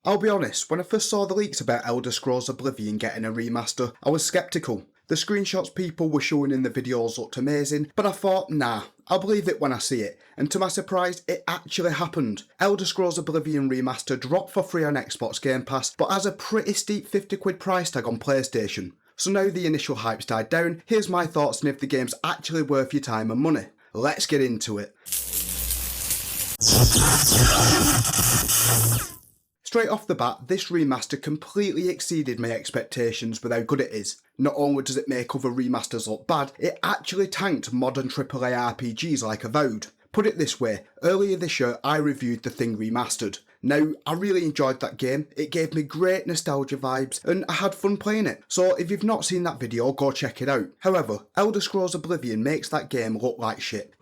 I'll be honest, when I first saw the leaks about Elder Scrolls Oblivion getting a remaster, I was sceptical. The screenshots people were showing in the videos looked amazing, but I thought, nah, I'll believe it when I see it. And to my surprise, it actually happened. Elder Scrolls Oblivion Remastered dropped for free on Xbox Game Pass, but has a pretty steep £50 price tag on PlayStation. So now the initial hype's died down, here's my thoughts on if the game's actually worth your time and money. Let's get into it. Straight off the bat, this remaster completely exceeded my expectations with how good it is. Not only does it make other remasters look bad, it actually tanked modern AAA RPGs like Avowed. Put it this way, earlier this year I reviewed The Thing Remastered. Now, I really enjoyed that game, it gave me great nostalgia vibes and I had fun playing it, so if you've not seen that video, go check it out. However, Elder Scrolls Oblivion makes that game look like shit.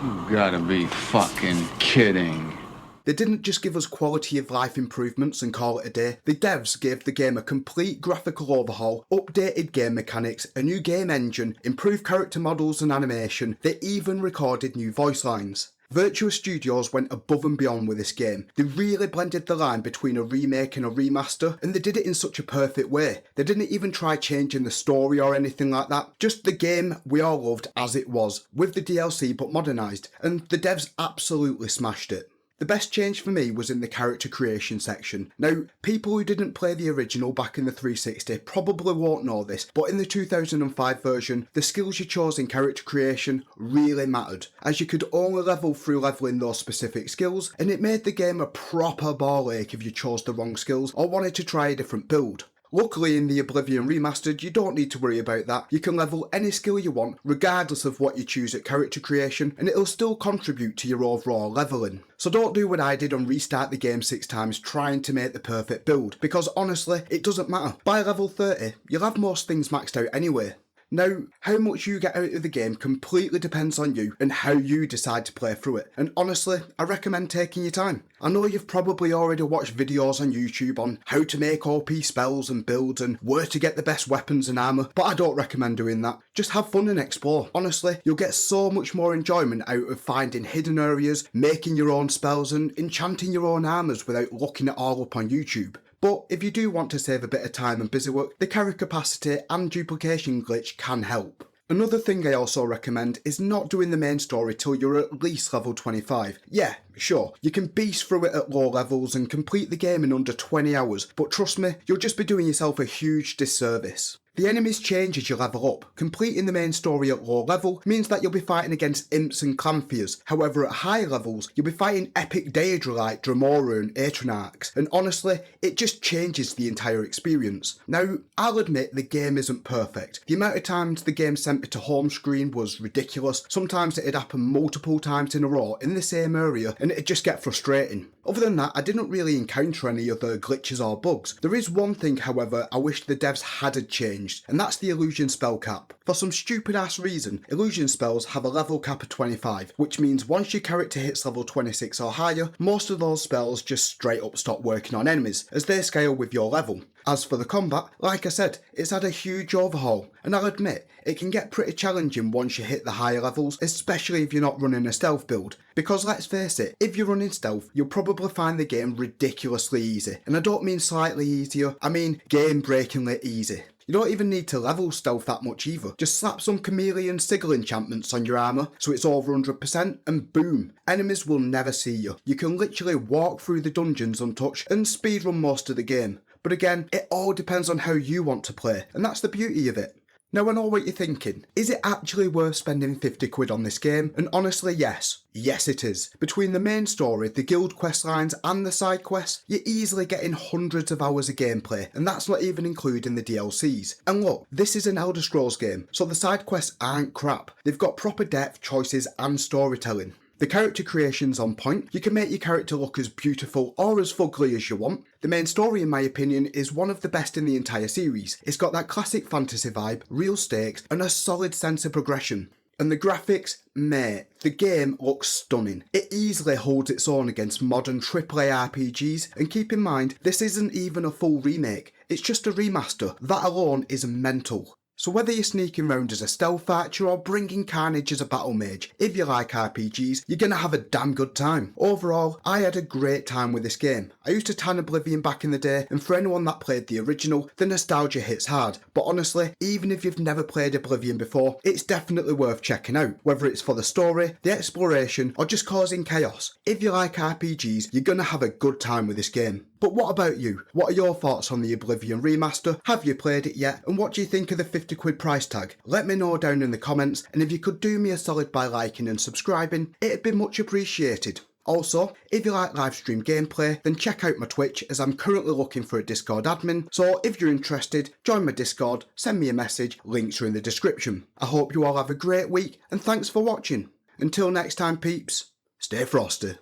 You gotta be fucking kidding. They didn't just give us quality of life improvements and call it a day, the devs gave the game a complete graphical overhaul, updated game mechanics, a new game engine, improved character models and animation, they even recorded new voice lines. Virtua Studios went above and beyond with this game. They really blended the line between a remake and a remaster, and they did it in such a perfect way. They didn't even try changing the story or anything like that, just the game we all loved as it was, with the DLC but modernised, and the devs absolutely smashed it. The best change for me was in the character creation section. Now, people who didn't play the original back in the 360 probably won't know this, but in the 2005 version, the skills you chose in character creation really mattered, as you could only level through leveling those specific skills, and it made the game a proper ball ache if you chose the wrong skills or wanted to try a different build. Luckily in the Oblivion Remastered you don't need to worry about that, you can level any skill you want regardless of what you choose at character creation and it'll still contribute to your overall leveling. So don't do what I did and restart the game 6 times trying to make the perfect build, because honestly it doesn't matter. By level 30 you'll have most things maxed out anyway. Now, how much you get out of the game completely depends on you and how you decide to play through it, and honestly, I recommend taking your time. I know you've probably already watched videos on YouTube on how to make OP spells and builds and where to get the best weapons and armour, but I don't recommend doing that. Just have fun and explore. Honestly, you'll get so much more enjoyment out of finding hidden areas, making your own spells and enchanting your own armours without looking it all up on YouTube. But if you do want to save a bit of time and busy work, the carry capacity and duplication glitch can help. Another thing I also recommend is not doing the main story till you're at least level 25. Yeah, sure, you can beast through it at low levels and complete the game in under 20 hours, but trust me, you'll just be doing yourself a huge disservice. The enemies change as you level up. Completing the main story at low level means that you'll be fighting against imps and clanthiers. However, at high levels, you'll be fighting epic Daedra like Dremora and Atronachs, and honestly, it just changes the entire experience. Now, I'll admit the game isn't perfect. The amount of times the game sent me to home screen was ridiculous. Sometimes it'd happen multiple times in a row in the same area, and it'd just get frustrating. Other than that, I didn't really encounter any other glitches or bugs. There is one thing, however, I wish the devs had changed, and that's the illusion spell cap. For some stupid ass reason, illusion spells have a level cap of 25, which means once your character hits level 26 or higher, most of those spells just straight up stop working on enemies, as they scale with your level. As for the combat, like I said, it's had a huge overhaul, and I'll admit, it can get pretty challenging once you hit the higher levels, especially if you're not running a stealth build. Because let's face it, if you're running stealth, you'll probably find the game ridiculously easy. And I don't mean slightly easier, I mean game-breakingly easy. You don't even need to level stealth that much either. Just slap some chameleon sigil enchantments on your armour so it's over 100% and boom, enemies will never see you. You can literally walk through the dungeons untouched and speedrun most of the game. But again, it all depends on how you want to play, and that's the beauty of it. Now I know what you're thinking, is it actually worth spending 50 quid on this game? And honestly yes. Yes it is. Between the main story, the guild quest lines and the side quests, you're easily getting hundreds of hours of gameplay, and that's not even including the DLCs. And look, this is an Elder Scrolls game, so the side quests aren't crap. They've got proper depth, choices and storytelling. The character creation's on point, you can make your character look as beautiful or as fugly as you want. The main story in my opinion is one of the best in the entire series. It's got that classic fantasy vibe, real stakes and a solid sense of progression. And the graphics, mate, the game looks stunning. It easily holds its own against modern AAA RPGs, and keep in mind, this isn't even a full remake, it's just a remaster. That alone is mental. So whether you're sneaking round as a stealth archer or bringing carnage as a battle mage, if you like RPGs, you're gonna have a damn good time. Overall, I had a great time with this game. I used to tan Oblivion back in the day, and for anyone that played the original, the nostalgia hits hard. But honestly, even if you've never played Oblivion before, it's definitely worth checking out, whether it's for the story, the exploration, or just causing chaos. If you like RPGs, you're gonna have a good time with this game. But what about you? What are your thoughts on the Oblivion Remaster? Have you played it yet? And what do you think of the 50 quid price tag? Let me know down in the comments, and if you could do me a solid by liking and subscribing, it'd be much appreciated. Also, if you like live stream gameplay, then check out my Twitch, as I'm currently looking for a Discord admin, so if you're interested, join my Discord, send me a message, links are in the description. I hope you all have a great week, and thanks for watching. Until next time peeps, stay frosty.